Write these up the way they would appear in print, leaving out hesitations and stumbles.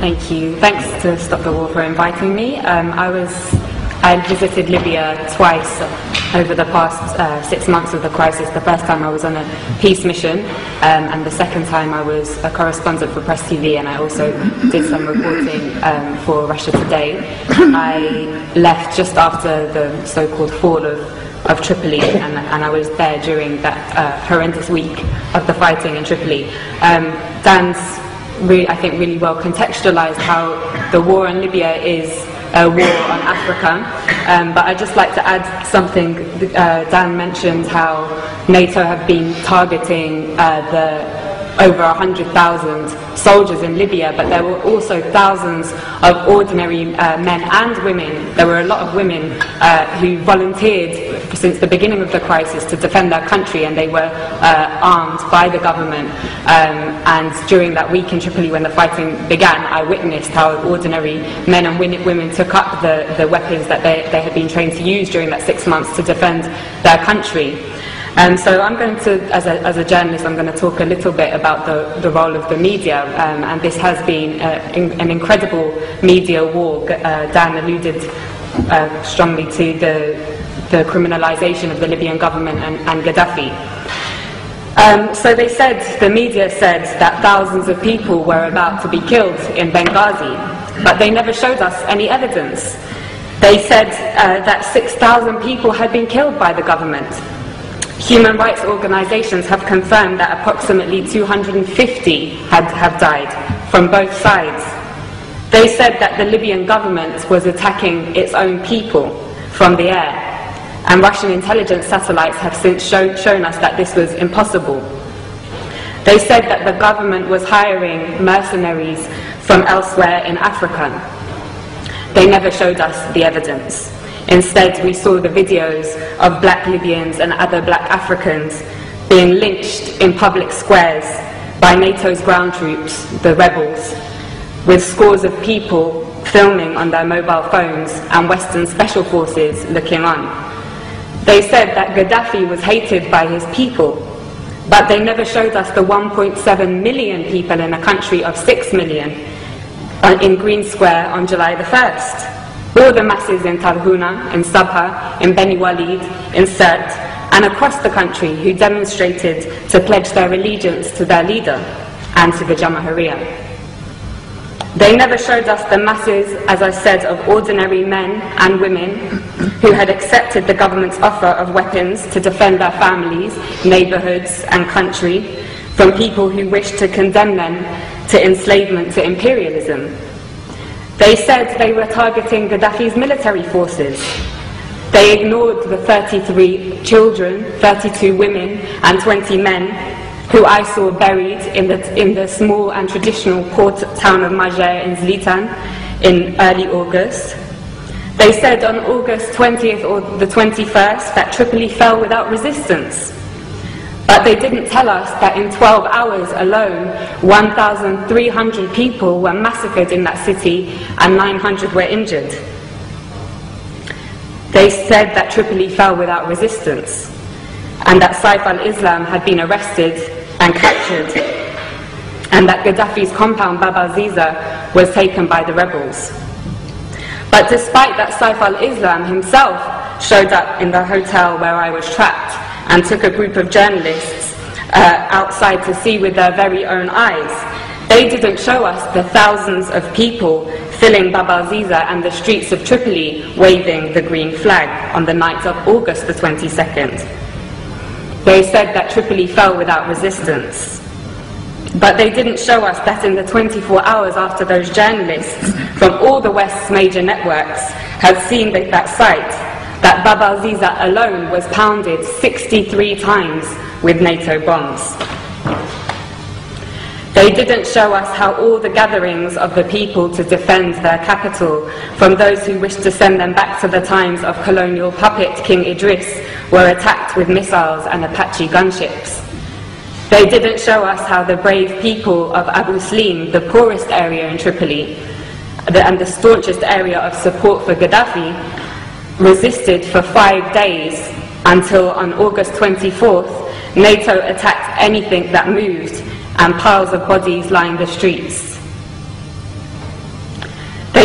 Thank you. Thanks to Stop the War for inviting me. I visited Libya twice over the past 6 months of the crisis. The first time I was on a peace mission, and the second time I was a correspondent for Press TV, and I also did some reporting for Russia Today. I left just after the so-called fall of Tripoli, and I was there during that horrendous week of the fighting in Tripoli. Dan's I think really well contextualized how the war in Libya is a war on Africa, but I'd just like to add something. Dan mentioned how NATO have been targeting the over 100,000 soldiers in Libya, but there were also thousands of ordinary men and women. There were a lot of women who volunteered since the beginning of the crisis to defend their country, and they were armed by the government. And during that week in Tripoli when the fighting began, I witnessed how ordinary men and women took up the weapons that they had been trained to use during that 6 months to defend their country. So I'm going to, as a journalist, I'm going to talk a little bit about the role of the media, and this has been an incredible media war. Dan alluded strongly to the criminalization of the Libyan government and Gaddafi. So the media said that thousands of people were about to be killed in Benghazi, but they never showed us any evidence. They said that 6,000 people had been killed by the government. Human rights organizations have confirmed that approximately 250 have died from both sides. They said that the Libyan government was attacking its own people from the air, and Russian intelligence satellites have since shown us that this was impossible. They said that the government was hiring mercenaries from elsewhere in Africa. They never showed us the evidence. Instead, we saw the videos of black Libyans and other black Africans being lynched in public squares by NATO's ground troops, the rebels, with scores of people filming on their mobile phones and Western special forces looking on. They said that Gaddafi was hated by his people, but they never showed us the 1.7 million people in a country of 6 million in Green Square on July the 1st. All the masses in Tarhuna, in Sabha, in Beni Walid, in Sirte, and across the country who demonstrated to pledge their allegiance to their leader and to the Jamahiriya. They never showed us the masses, as I said, of ordinary men and women who had accepted the government's offer of weapons to defend their families, neighborhoods, and country from people who wished to condemn them to enslavement, to imperialism. They said they were targeting Gaddafi's military forces. They ignored the 33 children, 32 women, and 20 men who I saw buried in the small and traditional port town of Majer in Zlitan in early August. They said on August 20th or the 21st that Tripoli fell without resistance. But they didn't tell us that in 12 hours alone, 1,300 people were massacred in that city and 900 were injured. They said that Tripoli fell without resistance, and that Saif al-Islam had been arrested and captured, and that Gaddafi's compound Bab al-Ziza was taken by the rebels. But despite that, Saif al-Islam himself showed up in the hotel where I was trapped and took a group of journalists outside to see with their very own eyes. They didn't show us the thousands of people filling Bab al-Ziza and the streets of Tripoli waving the green flag on the night of August the 22nd. They said that Tripoli fell without resistance. But they didn't show us that in the 24 hours after those journalists from all the West's major networks had seen that site, that Bab al-Ziza alone was pounded 63 times with NATO bombs. They didn't show us how all the gatherings of the people to defend their capital from those who wished to send them back to the times of colonial puppet King Idris were attacked with missiles and Apache gunships. They didn't show us how the brave people of Abu Slim, the poorest area in Tripoli, and the staunchest area of support for Gaddafi, resisted for 5 days until on August 24th, NATO attacked anything that moved and piles of bodies lined the streets.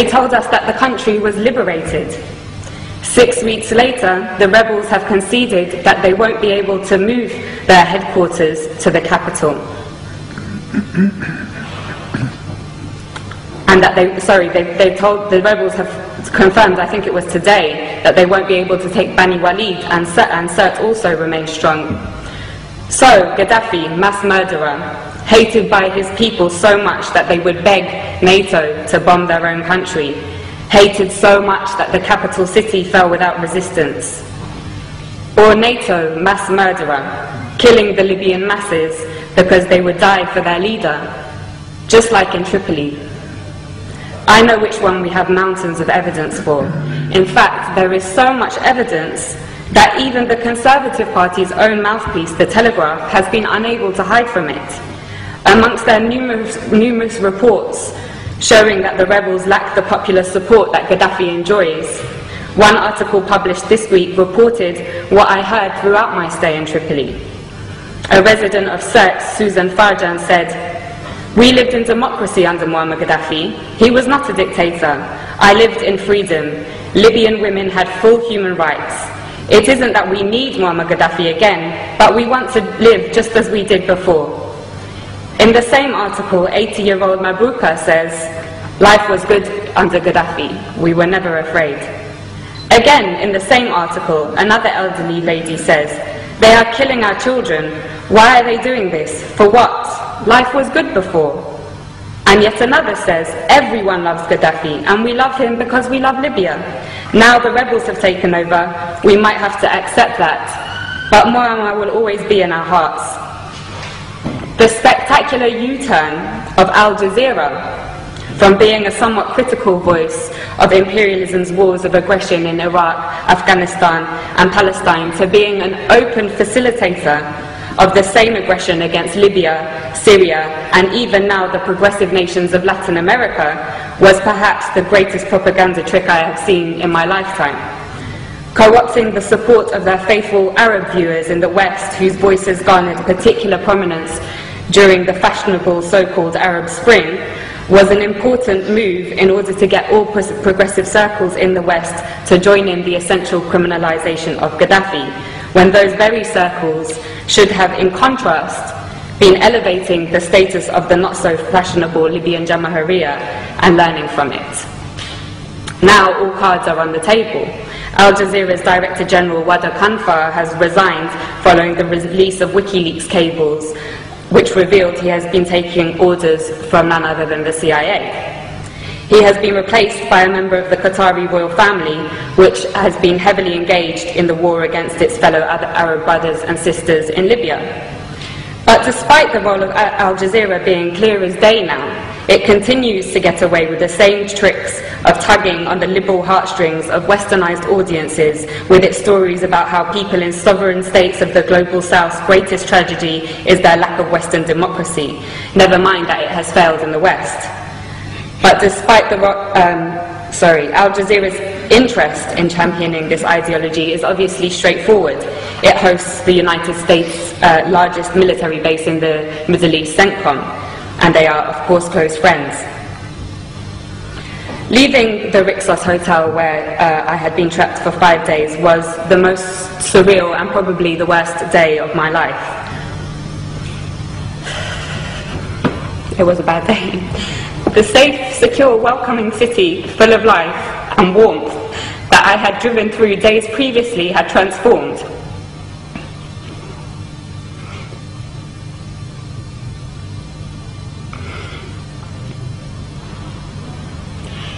They told us that the country was liberated. 6 weeks later, the rebels have conceded that they won't be able to move their headquarters to the capital. And that the rebels have confirmed, I think it was today, that they won't be able to take Bani Walid, and Sirte also remains strong. So, Gaddafi, mass murderer, hated by his people so much that they would beg NATO to bomb their own country, hated so much that the capital city fell without resistance. Or NATO, mass murderer, killing the Libyan masses because they would die for their leader, just like in Tripoli. I know which one we have mountains of evidence for. In fact, there is so much evidence that even the Conservative Party's own mouthpiece, The Telegraph, has been unable to hide from it. Amongst their numerous reports showing that the rebels lack the popular support that Gaddafi enjoys, one article published this week reported what I heard throughout my stay in Tripoli. A resident of Sirte, Susan Farjan, said, "We lived in democracy under Muammar Gaddafi. He was not a dictator. I lived in freedom. Libyan women had full human rights. It isn't that we need Muammar Gaddafi again, but we want to live just as we did before." In the same article, 80-year-old Mabruka says, "Life was good under Gaddafi. We were never afraid." Again, in the same article, another elderly lady says, "They are killing our children. Why are they doing this? For what? Life was good before." And yet another says, "Everyone loves Gaddafi, and we love him because we love Libya. Now the rebels have taken over, we might have to accept that, but Muammar will always be in our hearts." The spectacular U-turn of Al Jazeera, from being a somewhat critical voice of imperialism's wars of aggression in Iraq, Afghanistan and Palestine, to being an open facilitator of the same aggression against Libya, Syria, and even now the progressive nations of Latin America, was perhaps the greatest propaganda trick I have seen in my lifetime. Co-opting the support of their faithful Arab viewers in the West, whose voices garnered particular prominence during the fashionable so-called Arab Spring, was an important move in order to get all progressive circles in the West to join in the essential criminalization of Gaddafi, when those very circles should have, in contrast, been elevating the status of the not-so-fashionable Libyan Jamahiriya and learning from it. Now all cards are on the table. Al Jazeera's Director General Wada Kanfar has resigned following the release of WikiLeaks cables, which revealed he has been taking orders from none other than the CIA. He has been replaced by a member of the Qatari royal family, which has been heavily engaged in the war against its fellow Arab brothers and sisters in Libya. But despite the role of Al Jazeera being clear as day now, it continues to get away with the same tricks of tugging on the liberal heartstrings of westernized audiences with its stories about how people in sovereign states of the global south's greatest tragedy is their lack of Western democracy, never mind that it has failed in the West. But despite Al Jazeera's interest in championing this ideology is obviously straightforward. It hosts the United States' largest military base in the Middle East, CENTCOM, and they are, of course, close friends. Leaving the Rixos Hotel, where I had been trapped for 5 days, was the most surreal and probably the worst day of my life. It was a bad day. The safe, secure, welcoming city, full of life and warmth that I had driven through days previously had transformed.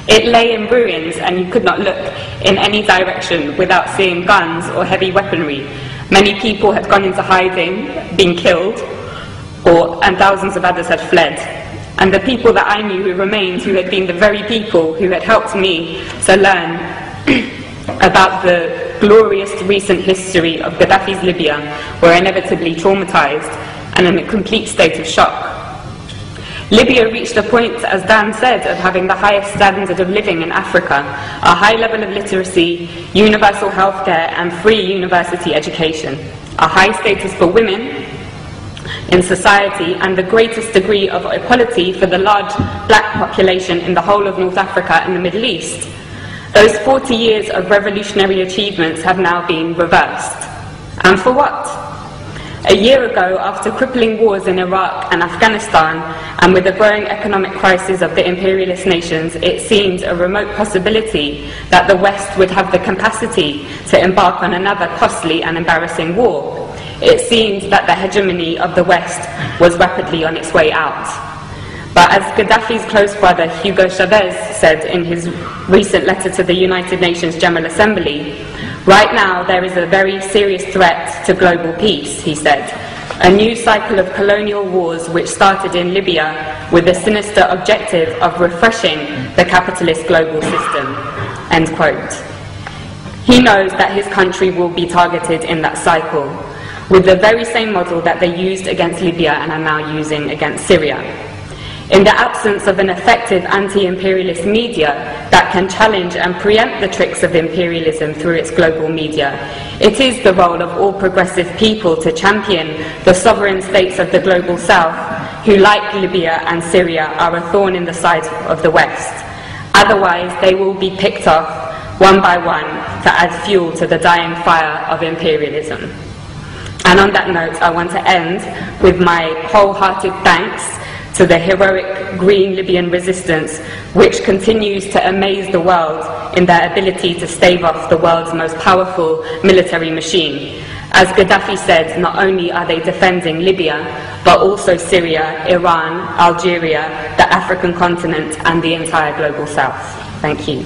It lay in ruins, and you could not look in any direction without seeing guns or heavy weaponry. Many people had gone into hiding, been killed, and thousands of others had fled. And the people that I knew who remained, who had been the very people who had helped me to learn about the glorious recent history of Gaddafi's Libya, were inevitably traumatized and in a complete state of shock. Libya reached a point, as Dan said, of having the highest standard of living in Africa, a high level of literacy, universal healthcare and free university education, a high status for women, in society and the greatest degree of equality for the large black population in the whole of North Africa and the Middle East. Those 40 years of revolutionary achievements have now been reversed. And for what? A year ago, after crippling wars in Iraq and Afghanistan, and with the growing economic crisis of the imperialist nations, it seemed a remote possibility that the West would have the capacity to embark on another costly and embarrassing war. It seemed that the hegemony of the West was rapidly on its way out. But as Gaddafi's close brother Hugo Chavez said in his recent letter to the United Nations General Assembly, right now there is a very serious threat to global peace, he said. A new cycle of colonial wars which started in Libya with the sinister objective of refreshing the capitalist global system. End quote. He knows that his country will be targeted in that cycle, with the very same model that they used against Libya and are now using against Syria. In the absence of an effective anti-imperialist media that can challenge and preempt the tricks of imperialism through its global media, it is the role of all progressive people to champion the sovereign states of the global south, who, like Libya and Syria, are a thorn in the side of the West. Otherwise, they will be picked off one by one to add fuel to the dying fire of imperialism. And on that note, I want to end with my wholehearted thanks to the heroic Green Libyan resistance, which continues to amaze the world in their ability to stave off the world's most powerful military machine. As Gaddafi said, not only are they defending Libya, but also Syria, Iran, Algeria, the African continent, and the entire global south. Thank you.